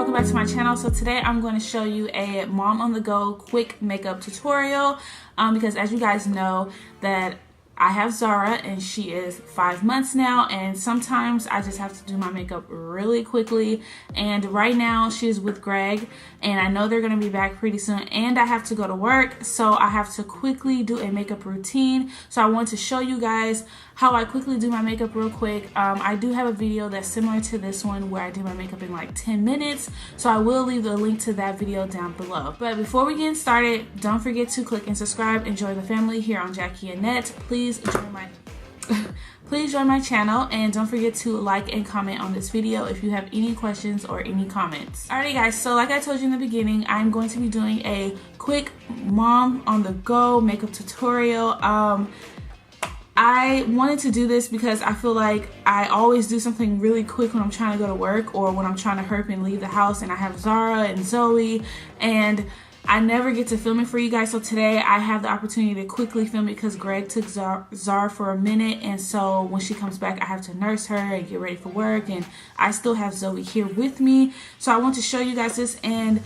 welcome back to my channel. So today I'm going to show you a mom on the go quick makeup tutorial because as you guys know that I have Zara and she is 5 months now, and sometimes I just have to do my makeup really quickly, and right now she's with Greg and I know they're going to be back pretty soon and I have to go to work, so I have to quickly do a makeup routine. So I want to show you guys how I quickly do my makeup real quick. I do have a video that's similar to this one where I do my makeup in like 10 minutes, so I will leave the link to that video down below. But before we get started, don't forget to click and subscribe and join the family here on Jackie and Annette. Please join my channel, and don't forget to like and comment on this video if you have any questions or any comments. Alrighty guys, so like I told you in the beginning, I'm going to be doing a quick mom on the go makeup tutorial. I wanted to do this because I feel like I always do something really quick when I'm trying to go to work or when I'm trying to hurry and leave the house, and I have Zara and Zoe and I never get to film it for you guys. So today I have the opportunity to quickly film it because Greg took Zara for a minute, and so when she comes back I have to nurse her and get ready for work, and I still have Zoe here with me. So I want to show you guys this, and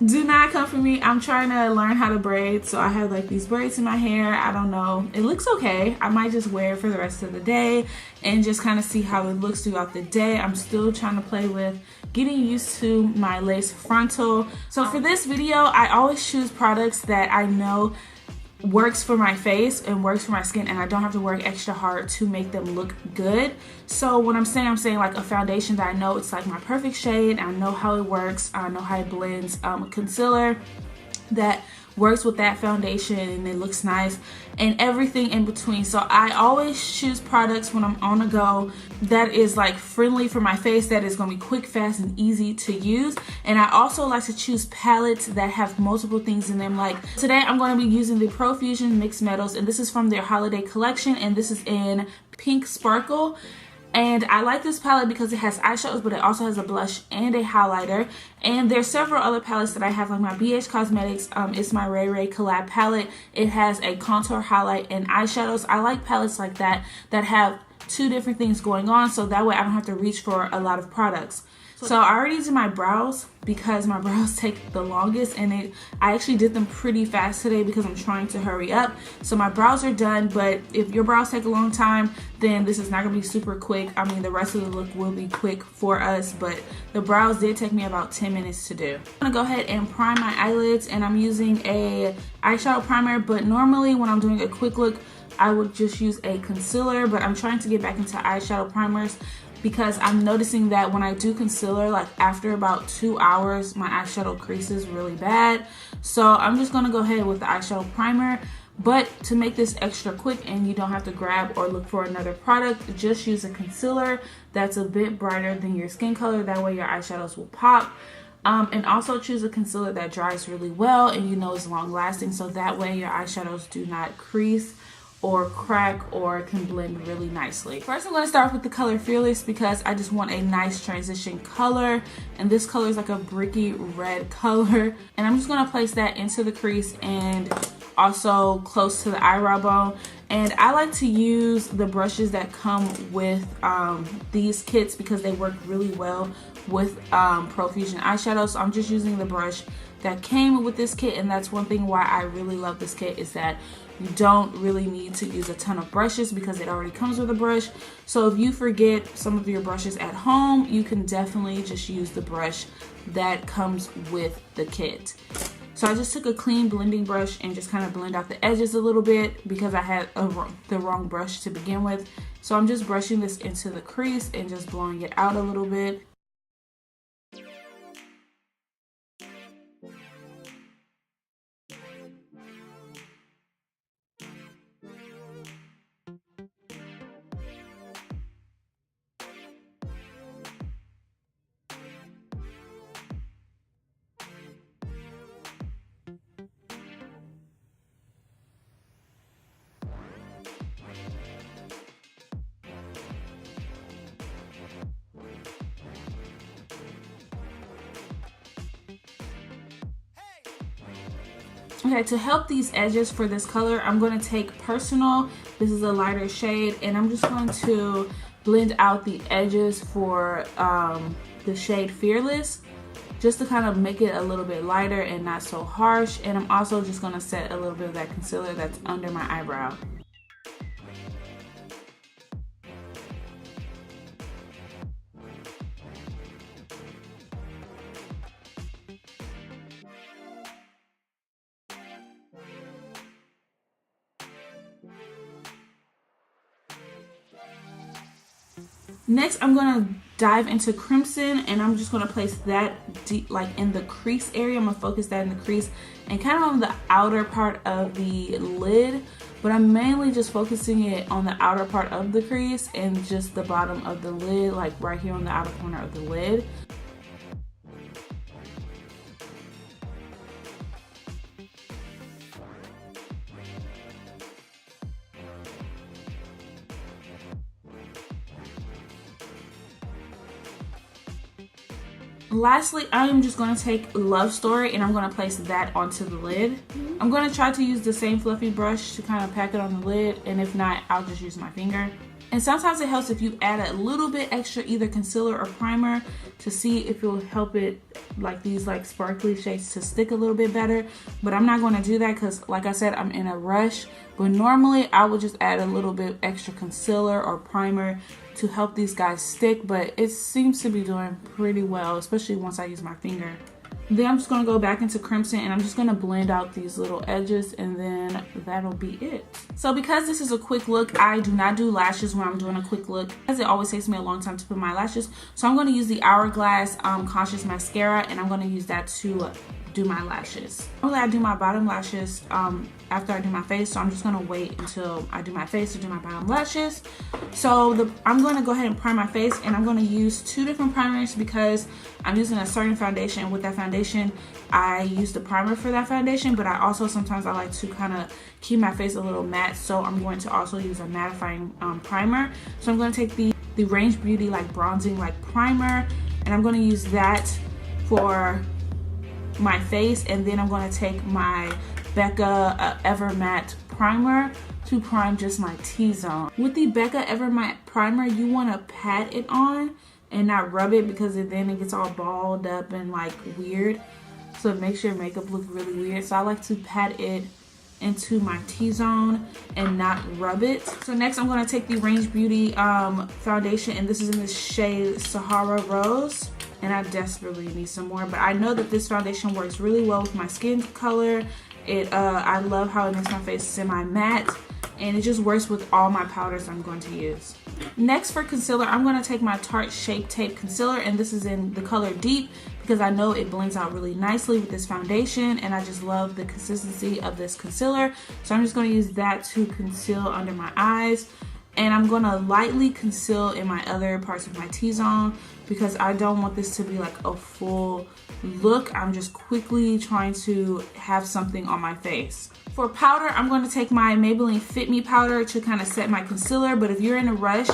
do not come for me. I'm trying to learn how to braid, so I have like these braids in my hair. I don't know, it looks okay. I might just wear it for the rest of the day and just kind of see how it looks throughout the day. I'm still trying to play with getting used to my lace frontal. So for this video, I always choose products that I know works for my face and works for my skin, and I don't have to work extra hard to make them look good. So when I'm saying like a foundation that I know it's like my perfect shade, I know how it works, I know how it blends, a concealer that works with that foundation and it looks nice, and everything in between. So I always choose products when I'm on the go that is like friendly for my face, that is going to be quick, fast, and easy to use. And I also like to choose palettes that have multiple things in them. Like today I'm going to be using the Profusion Mixed Metals, and this is from their holiday collection, and this is in Pink Sparkle. And I like this palette because it has eyeshadows, but it also has a blush and a highlighter. And there's several other palettes that I have, like my BH Cosmetics, it's my Ray Ray collab palette. It has a contour, highlight, and eyeshadows. I like palettes like that have two different things going on, so that way I don't have to reach for a lot of products. So I already did my brows because my brows take the longest, and I actually did them pretty fast today because I'm trying to hurry up. So my brows are done, but if your brows take a long time, then this is not going to be super quick. I mean, the rest of the look will be quick for us, but the brows did take me about 10 minutes to do. I'm going to go ahead and prime my eyelids, and I'm using a eyeshadow primer, but normally when I'm doing a quick look, I would just use a concealer, but I'm trying to get back into eyeshadow primers because I'm noticing that when I do concealer, like after about 2 hours, my eyeshadow creases really bad. So I'm just gonna go ahead with the eyeshadow primer. But to make this extra quick and you don't have to grab or look for another product, just use a concealer that's a bit brighter than your skin color. That way your eyeshadows will pop. And also choose a concealer that dries really well and you know is long lasting, so that way your eyeshadows do not crease or crack or can blend really nicely. First I'm going to start with the color Fearless because I just want a nice transition color, and this color is like a bricky red color, and I'm just going to place that into the crease and also close to the eyebrow bone. And I like to use the brushes that come with these kits because they work really well with Profusion eyeshadow. So I'm just using the brush that came with this kit, and that's one thing why I really love this kit, is that you don't really need to use a ton of brushes because it already comes with a brush. So if you forget some of your brushes at home, you can definitely just use the brush that comes with the kit. So I just took a clean blending brush and just kind of blend out the edges a little bit because I had the wrong brush to begin with. So I'm just brushing this into the crease and just blowing it out a little bit. Okay, to help these edges for this color, I'm going to take Personal. This is a lighter shade, and I'm just going to blend out the edges for the shade Fearless. just to kind of make it a little bit lighter and not so harsh. And I'm also just going to set a little bit of that concealer that's under my eyebrow. Next, I'm gonna dive into crimson, and I'm just gonna place that deep, like in the crease area. I'm gonna focus that in the crease and kind of on the outer part of the lid, but I'm mainly just focusing it on the outer part of the crease and just the bottom of the lid, like right here on the outer corner of the lid. Lastly, I am just going to take Love Story and I'm going to place that onto the lid. I'm going to try to use the same fluffy brush to kind of pack it on the lid, and if not, I'll just use my finger. And sometimes it helps if you add a little bit extra either concealer or primer to see if it will help it, like these like sparkly shades, to stick a little bit better. But I'm not going to do that because, like I said, I'm in a rush. But normally I would just add a little bit extra concealer or primer to help these guys stick, but it seems to be doing pretty well, especially once I use my finger. Then I'm just going to go back into crimson and I'm just going to blend out these little edges, and then that'll be it. So because this is a quick look, I do not do lashes when I'm doing a quick look, as it always takes me a long time to put my lashes. So I'm going to use the Hourglass Conscious Mascara, and I'm going to use that to do my lashes. Normally I do my bottom lashes after I do my face, so I'm just gonna wait until I do my face to do my bottom lashes. So I'm gonna go ahead and prime my face, and I'm gonna use 2 different primers because I'm using a certain foundation, and with that foundation I use the primer for that foundation, but I also sometimes I like to kind of keep my face a little matte, so I'm going to also use a mattifying primer. So I'm going to take the Range Beauty like bronzing like primer, and I'm going to use that for my face, and then I'm going to take my Becca Ever Matte primer to prime just my T-zone. With the Becca Ever Matte primer, you want to pat it on and not rub it, because then it gets all balled up and like weird, so it makes your makeup look really weird. So I like to pat it into my T-zone and not rub it. So next I'm going to take the Range Beauty foundation, and this is in the shade Sahara Rose. And I desperately need some more, but I know that this foundation works really well with my skin color. I love how it makes my face semi-matte, and it just works with all my powders I'm going to use. Next, for concealer, I'm going to take my Tarte Shape Tape Concealer, and this is in the color Deep because I know it blends out really nicely with this foundation, and I just love the consistency of this concealer. So I'm just going to use that to conceal under my eyes. And I'm going to lightly conceal in my other parts of my T-zone because I don't want this to be like a full look. I'm just quickly trying to have something on my face. For powder, I'm going to take my Maybelline Fit Me powder to kind of set my concealer. But if you're in a rush,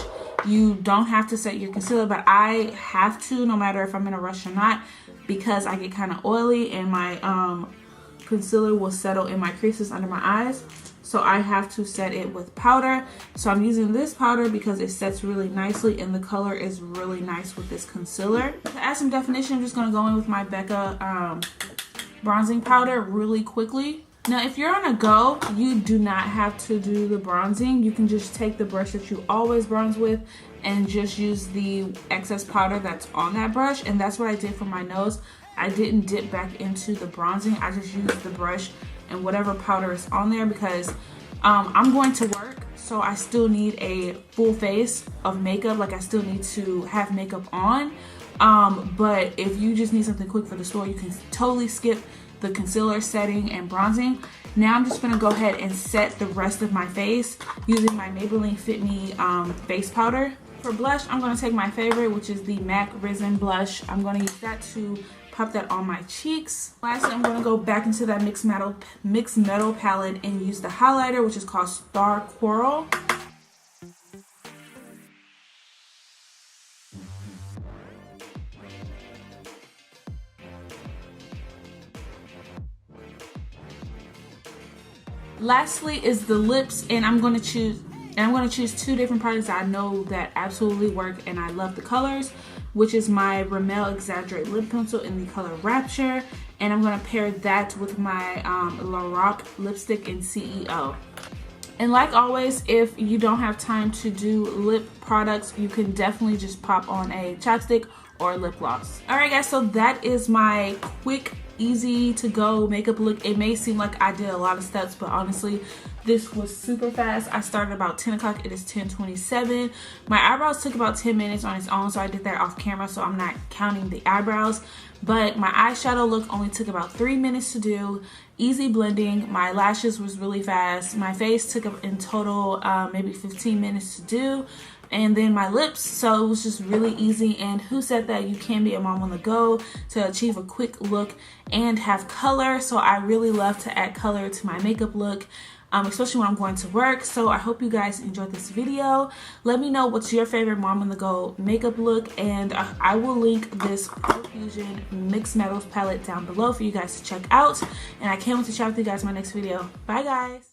you don't have to set your concealer. But I have to, no matter if I'm in a rush or not, because I get kind of oily and my concealer will settle in my creases under my eyes. So I have to set it with powder. So I'm using this powder because it sets really nicely and the color is really nice with this concealer. To add some definition, I'm just going to go in with my Becca bronzing powder really quickly. Now if you're on a go, you do not have to do the bronzing. You can just take the brush that you always bronze with and just use the excess powder that's on that brush. And that's what I did for my nose. I didn't dip back into the bronzing. I just used the brush and whatever powder is on there because I'm going to work, so I still need a full face of makeup. Like I still need to have makeup on, but if you just need something quick for the store, you can totally skip the concealer setting and bronzing. Now I'm just gonna go ahead and set the rest of my face using my Maybelline Fit Me face powder. For blush, I'm gonna take my favorite, which is the MAC Risen blush. I'm gonna use that to pop that on my cheeks. Lastly, I'm going to go back into that mixed metal palette and use the highlighter, which is called Star Coral. Lastly is the lips, and I'm going to choose And I'm going to choose two different products that I know that absolutely work and I love the colors, which is my Rimmel Exaggerate Lip Pencil in the color Rapture. And I'm going to pair that with my Lorac lipstick in CEO. And like always, if you don't have time to do lip products, you can definitely just pop on a chapstick or lip gloss. Alright guys, so that is my quick, easy to go makeup look. It may seem like I did a lot of steps, but honestly, this was super fast. I started about 10 o'clock. It is 10:27. My eyebrows took about 10 minutes on its own, so I did that off camera, so I'm not counting the eyebrows. But my eyeshadow look only took about 3 minutes to do. Easy blending. My lashes was really fast. My face took in total maybe 15 minutes to do. And then my lips, so it was just really easy. And who said that you can be a mom on the go to achieve a quick look and have color? So I really love to add color to my makeup look, especially when I'm going to work. So I hope you guys enjoyed this video. Let me know what's your favorite mom on the go makeup look, and I will link this Profusion Mixed Metals palette down below for you guys to check out. And I can't wait to chat with you guys in my next video. Bye guys.